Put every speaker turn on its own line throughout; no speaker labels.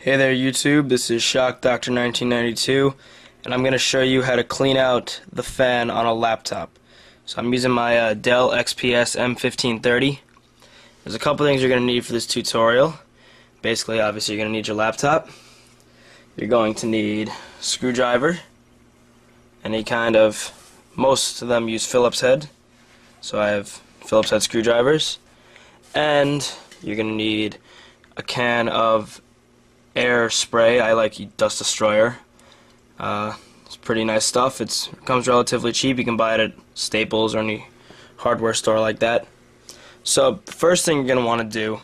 Hey there YouTube, this is Shock Doctor 1992 and I'm going to show you how to clean out the fan on a laptop. So I'm using my Dell XPS M1530. There's a couple things you're going to need for this tutorial. Basically, obviously, you're going to need your laptop. You're going to need a screwdriver, any kind of, most of them use Phillips head, so I have Phillips head screwdrivers, and you're going to need a can of air spray. I like Dust Destroyer. It's pretty nice stuff. It comes relatively cheap. You can buy it at Staples or any hardware store like that. So first thing you're going to want to do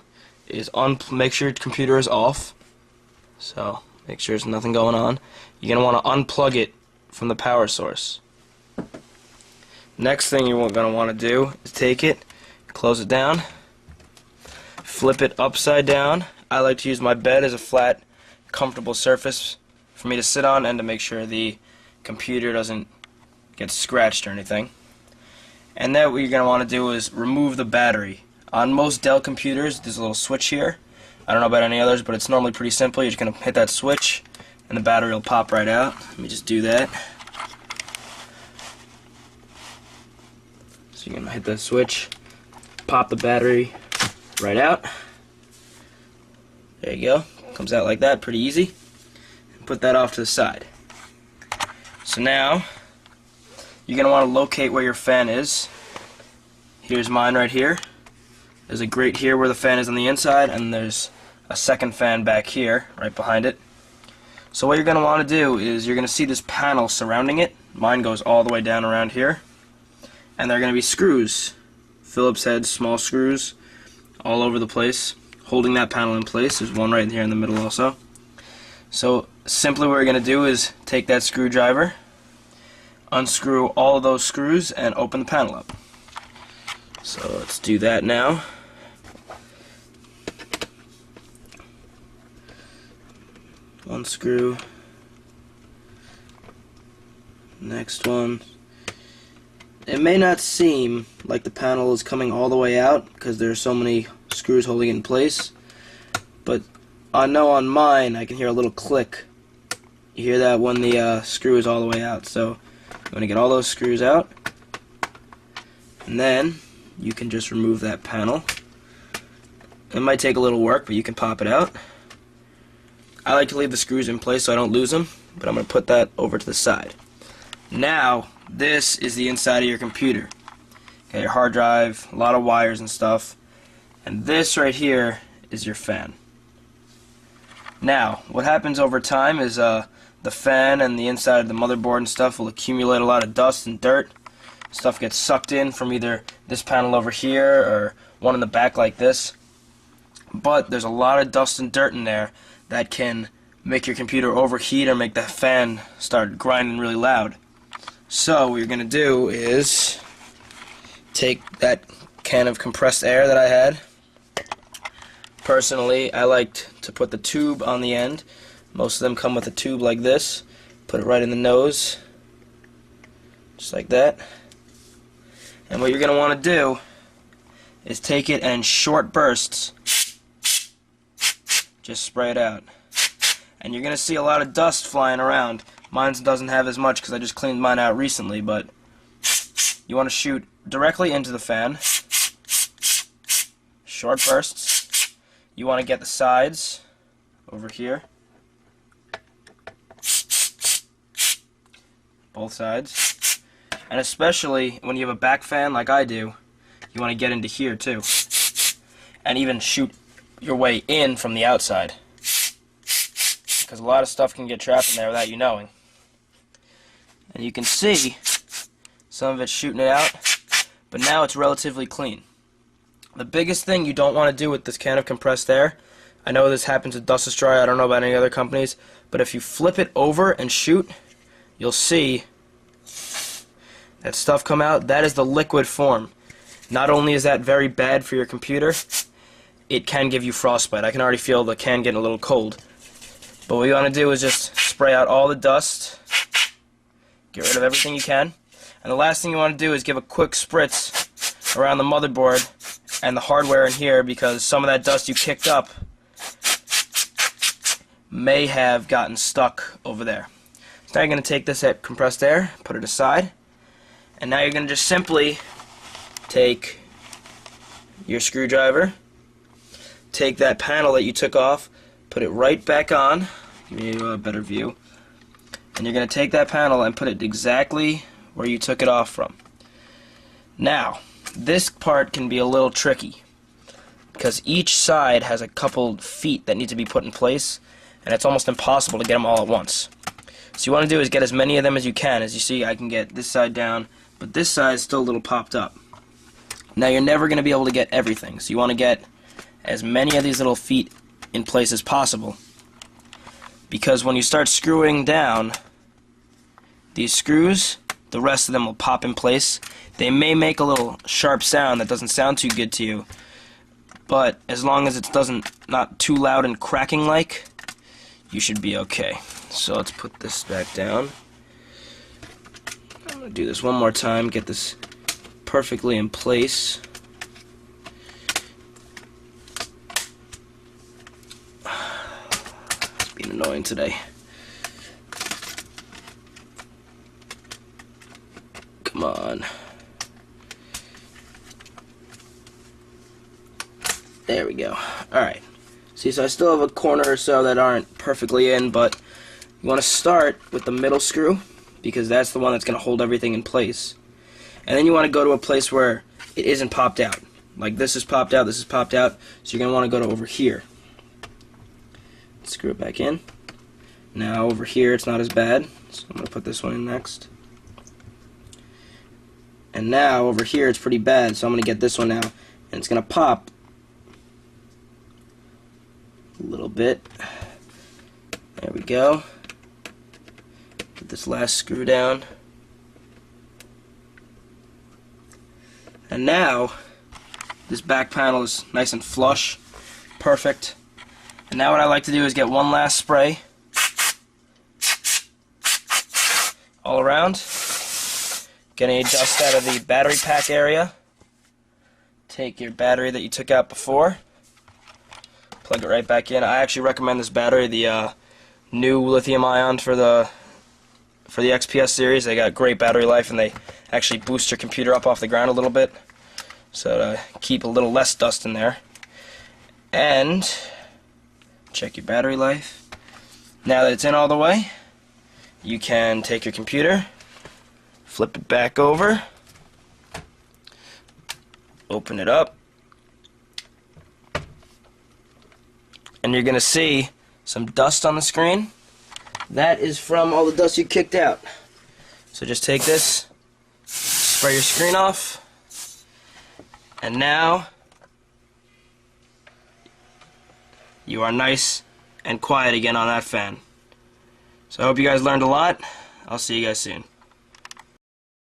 is make sure your computer is off. So make sure there's nothing going on. You're going to want to unplug it from the power source. Next thing you're going to want to do is take it, close it down, flip it upside down. I like to use my bed as a flat, comfortable surface for me to sit on and to make sure the computer doesn't get scratched or anything. And then what you're going to want to do is remove the battery. On most Dell computers, there's a little switch here. I don't know about any others, but it's normally pretty simple. You're just going to hit that switch and the battery will pop right out. Let me just do that. So you're going to hit that switch, pop the battery right out. There you go. Comes out like that, pretty easy. Put that off to the side. So now, you're going to want to locate where your fan is. Here's mine right here. There's a grate here where the fan is on the inside, and there's a second fan back here, right behind it. So what you're going to want to do is you're going to see this panel surrounding it. Mine goes all the way down around here. And there are going to be screws, Phillips head, small screws, all over the place, holding that panel in place. There's one right here in the middle also. So simply what we're going to do is take that screwdriver, unscrew all of those screws, and open the panel up. So let's do that now. One screw, next one. It may not seem like the panel is coming all the way out because there are so many screws holding it in place, but I know on mine I can hear a little click. You hear that when the screw is all the way out. So I'm going to get all those screws out, and then you can just remove that panel. It might take a little work, but you can pop it out. I like to leave the screws in place so I don't lose them, but I'm going to put that over to the side. Now this is the inside of your computer. Okay, your hard drive, a lot of wires and stuff. And this right here is your fan. Now, what happens over time is the fan and the inside of the motherboard and stuff will accumulate a lot of dust and dirt. Stuff gets sucked in from either this panel over here or one in the back like this. But there's a lot of dust and dirt in there that can make your computer overheat or make the fan start grinding really loud. So what you're going to do is take that can of compressed air that I had. Personally, I liked to put the tube on the end. Most of them come with a tube like this. Put it right in the nose, just like that. And what you're going to want to do is take it and in short bursts, just spray it out. And you're going to see a lot of dust flying around. Mine doesn't have as much because I just cleaned mine out recently, but you want to shoot directly into the fan. Short bursts. You want to get the sides over here. Both sides. And especially when you have a back fan like I do, you want to get into here too. And even shoot your way in from the outside. Because a lot of stuff can get trapped in there without you knowing. And you can see some of it shooting it out, but now it's relatively clean. The biggest thing you don't want to do with this can of compressed air, I know this happens with Dust Destroyer, I don't know about any other companies, but if you flip it over and shoot, you'll see that stuff come out. That is the liquid form. Not only is that very bad for your computer, it can give you frostbite. I can already feel the can getting a little cold. But what you want to do is just spray out all the dust, get rid of everything you can, and the last thing you want to do is give a quick spritz around the motherboard and the hardware in here, because some of that dust you kicked up may have gotten stuck over there. So now you're going to take this compressed air, put it aside, and now you're going to just simply take your screwdriver, take that panel that you took off, put it right back on, give you a better view, and you're going to take that panel and put it exactly where you took it off from. Now, this part can be a little tricky because each side has a couple feet that need to be put in place, and it's almost impossible to get them all at once. So you want to do is get as many of them as you can. As you see, I can get this side down, but this side is still a little popped up. Now you're never going to be able to get everything, so you want to get as many of these little feet in place as possible, because when you start screwing down these screws, the rest of them will pop in place. They may make a little sharp sound that doesn't sound too good to you, but as long as it doesn't not too loud and cracking like, you should be okay. So let's put this back down. I'm going to do this one more time, get this perfectly in place. It's been annoying today. Come on. There we go. Alright. See, so I still have a corner or so that aren't perfectly in, but you want to start with the middle screw, because that's the one that's going to hold everything in place. And then you want to go to a place where it isn't popped out. Like this is popped out, this is popped out, so you're going to want to go to over here. Screw it back in. Now over here it's not as bad, so I'm going to put this one in next. And now over here it's pretty bad, so I'm going to get this one now, and it's going to pop a little bit. There we go. Get this last screw down. And now this back panel is nice and flush, perfect. And now what I like to do is get one last spray all around. Get any dust out of the battery pack area. Take your battery that you took out before, plug it right back in. I actually recommend this battery, the new lithium ion for the XPS series. They got great battery life, and they actually boost your computer up off the ground a little bit, so to keep a little less dust in there. And check your battery life. Now that it's in all the way, you can take your computer, flip it back over, open it up, and you're going to see some dust on the screen. That is from all the dust you kicked out. So just take this, spray your screen off, and now you are nice and quiet again on that fan. So I hope you guys learned a lot. I'll see you guys soon.